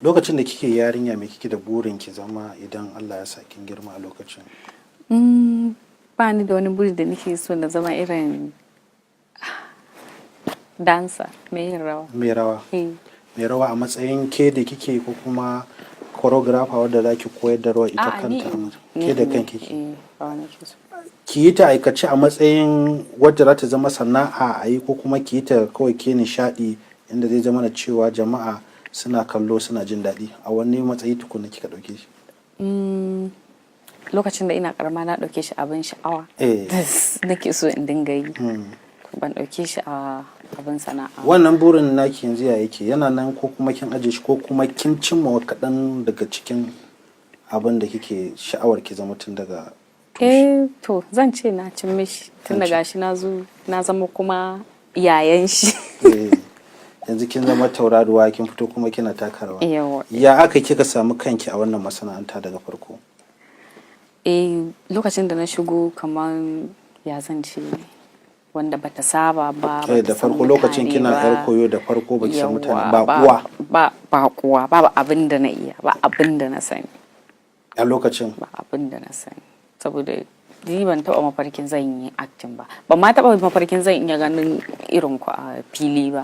lokacin da kike yarinya me kike da burin ki zama idan Allah ya sa kin girma a lokacin? Ba ni da wani buri da nake so na zama irin dancer mai yin rawa. Mai rawa. Mai rawa a matsayin ke da kike ko kuma choreographer wadda za ki koyar da rawa ita kanta ke da kanki? Ki yi ta aikace a matsayin wadda za ta zama sana'a a yi ko kuma ki yi ta kawai ke nishaɗi inda zai zama na cewa jama'a suna kallo suna jin daɗi, a wani matsayi tukuna kika ɗauke shi? Lokacin da ina karama na ɗauke shi abin sha'awa nake so in dinga yi, ban ɗauke shi a abin sana'a. Wannan burin naki yanzu ya yake, yana nan ko kuma kin aje shi ko kuma kin cimma kaɗan daga cikin abin da kike sha'awar ki zama tun daga to zan ce na cin mishi tun daga shi na zama kuma yayan shi. Yanzu kin zama tauraruwa, kin fito kuma kina taka rawa. Ya aka kika samu kanki a wannan masana'anta daga farko? Lokacin da na shigo kamar ya zan ce wanda bata saba ba. Da farko lokacin kina yar koyo da farko baki san mutane ba kuwa babu abin da na iya, ba abin da na sani a lokacin. Ba abin da na sani saboda ni ban taba mafarkin zan yi acting ba, ban ma taba mafarkin zan iya ganin irin ku a fili ba.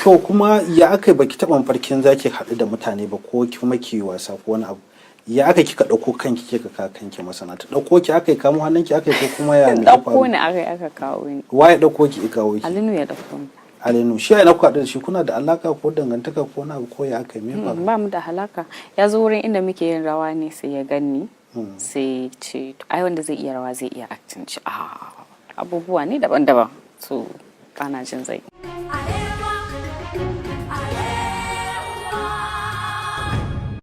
To kuma ya aka baki taba mafarkin zaki haɗu da mutane ba ko kuma ki wasa ko wani abu? Ya aka kika dauko kanki kika ka kanki masana'anta? Dauko ki aka kamo hannunki aka ko kuma ya ne? Dauko ne aka kawo ni. Waye dauko ki kawo ki? Alinu ya dauko ni. Alinu shi ai na ku da shi, kuna da alaka ko dangantaka ko na ko ya aka me ba? Ba mu da alaka. Ya zo wurin inda muke yin rawa ne sai ya ganni. Sai ce ai wanda zai iya rawa zai iya acting ci abubuwa ne daban-daban, so kana jin zai